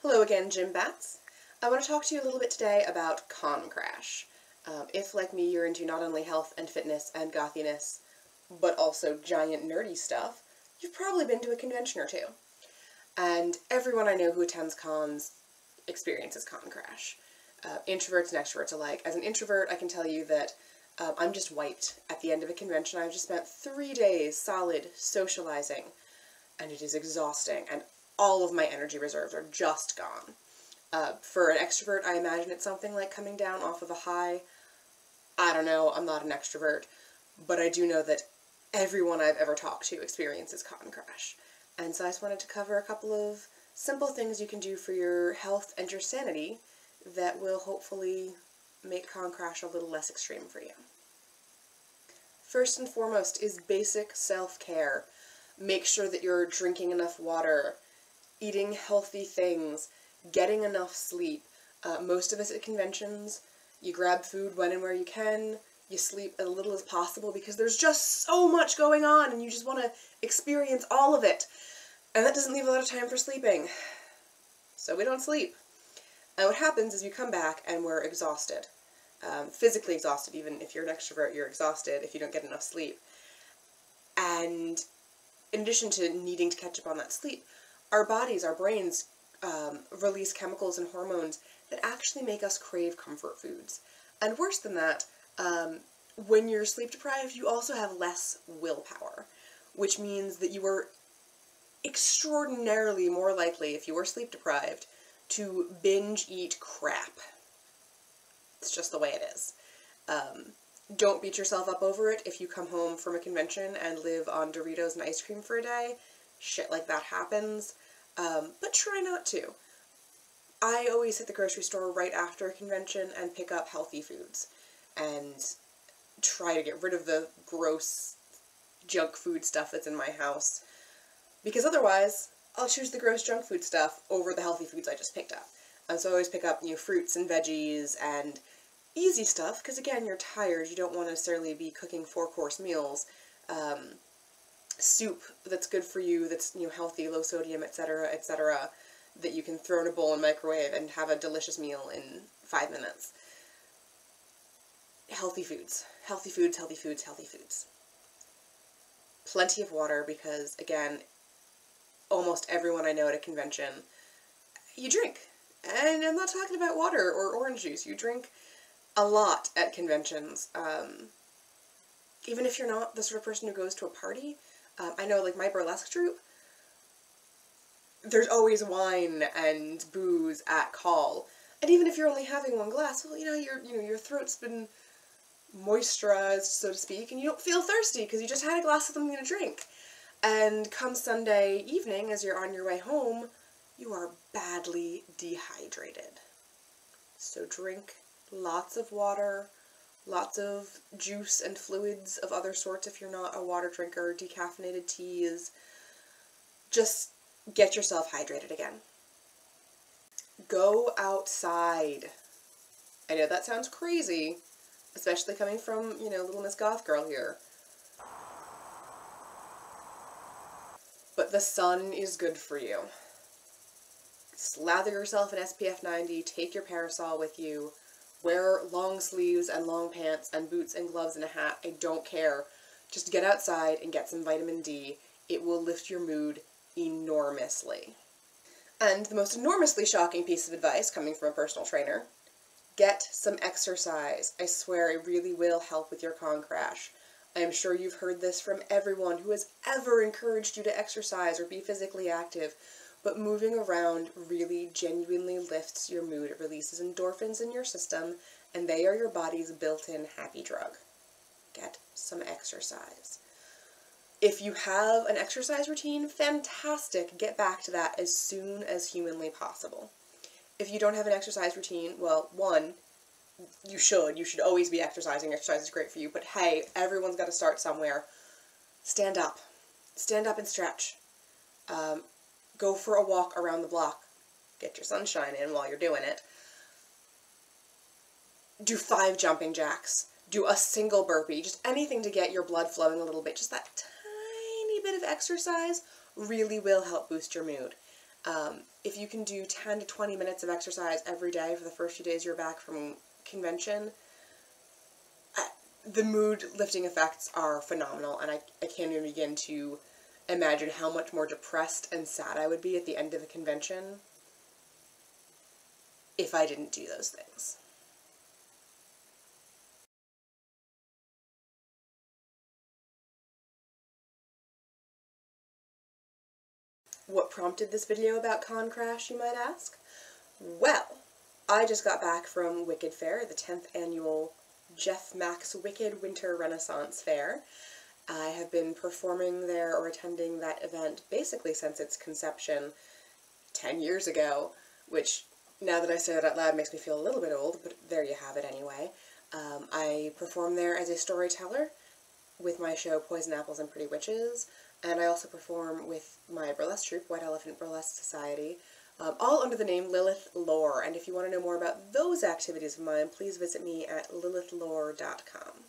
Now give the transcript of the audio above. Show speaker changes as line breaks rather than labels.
Hello again, Gym Bats. I want to talk to you a little bit today about con crash. If, like me, you're into not only health and fitness and gothiness, but also giant nerdy stuff, you've probably been to a convention or two. And everyone I know who attends cons experiences con crash. Introverts and extroverts alike. As an introvert, I can tell you that I'm just wiped at the end of a convention. I've just spent 3 days solid socializing, and it is exhausting, and all of my energy reserves are just gone. For an extrovert, I imagine it's something like coming down off of a high. I don't know, I'm not an extrovert, but I do know that everyone I've ever talked to experiences con crash. And so I just wanted to cover a couple of simple things you can do for your health and your sanity that will hopefully make con crash a little less extreme for you. First and foremost is basic self-care. Make sure that you're drinking enough water, eating healthy things, getting enough sleep. Most of us at conventions, you grab food when and where you can, you sleep as little as possible because there's just so much going on and you just want to experience all of it. And that doesn't leave a lot of time for sleeping. So we don't sleep. And what happens is you come back and we're exhausted. Physically exhausted. Even if you're an extrovert, you're exhausted if you don't get enough sleep. And in addition to needing to catch up on that sleep, our bodies, our brains, release chemicals and hormones that actually make us crave comfort foods. And worse than that, when you're sleep deprived, you also have less willpower, which means that you are extraordinarily more likely, if you are sleep deprived, to binge eat crap. It's just the way it is. Don't beat yourself up over it if you come home from a convention and live on Doritos and ice cream for a day. Shit like that happens. But try not to. I always hit the grocery store right after a convention and pick up healthy foods and try to get rid of the gross junk food stuff that's in my house, because otherwise I'll choose the gross junk food stuff over the healthy foods I just picked up. And so I always pick up, fruits and veggies and easy stuff, because again, you're tired, you don't want to necessarily be cooking 4-course meals. Soup that's good for you, that's, healthy, low sodium, etc., etc., that you can throw in a bowl and microwave and have a delicious meal in 5 minutes. Healthy foods. Healthy foods, healthy foods, healthy foods. Plenty of water, because, again, almost everyone I know at a convention, you drink. And I'm not talking about water or orange juice. You drink a lot at conventions. Even if you're not the sort of person who goes to a party, I know, like, my burlesque troupe, there's always wine and booze at call. And even if you're only having one glass, well, your throat's been moisturized, so to speak, and you don't feel thirsty because you just had a glass of something to drink. And come Sunday evening, as you're on your way home, you are badly dehydrated. So drink lots of water, lots of juice and fluids of other sorts if you're not a water drinker, decaffeinated teas. Just get yourself hydrated again. Go outside. I know that sounds crazy, especially coming from, little Miss Goth Girl here. But the sun is good for you. Slather yourself in SPF 90, take your parasol with you, wear long sleeves and long pants and boots and gloves and a hat. I don't care. Just get outside and get some vitamin D. It will lift your mood enormously. And the most enormously shocking piece of advice coming from a personal trainer: get some exercise. I swear it really will help with your con crash. I am sure you've heard this from everyone who has ever encouraged you to exercise or be physically active, but moving around really genuinely lifts your mood. It releases endorphins in your system, and they are your body's built-in happy drug. Get some exercise. If you have an exercise routine, fantastic. Get back to that as soon as humanly possible. If you don't have an exercise routine, well, one, you should always be exercising. Exercise is great for you, but hey, everyone's got to start somewhere. Stand up and stretch. Go for a walk around the block. Get your sunshine in while you're doing it. Do 5 jumping jacks. Do a single burpee. Just anything to get your blood flowing a little bit. Just that tiny bit of exercise really will help boost your mood. If you can do 10 to 20 minutes of exercise every day for the first few days you're back from convention, the mood lifting effects are phenomenal, and I can't even begin to imagine how much more depressed and sad I would be at the end of a convention if I didn't do those things. What prompted this video about Con Crash, you might ask? Well, I just got back from Wicked Fair, the 10th annual Jeff Mack's Wicked Winter Renaissance Fair. I have been performing there or attending that event basically since its conception 10 years ago, which, now that I say that out loud, makes me feel a little bit old, but there you have it anyway. I perform there as a storyteller with my show Poison Apples and Pretty Witches, and I also perform with my burlesque troupe, White Elephant Burlesque Society, all under the name Lilith Lore, and if you want to know more about those activities of mine, please visit me at lilithlore.com.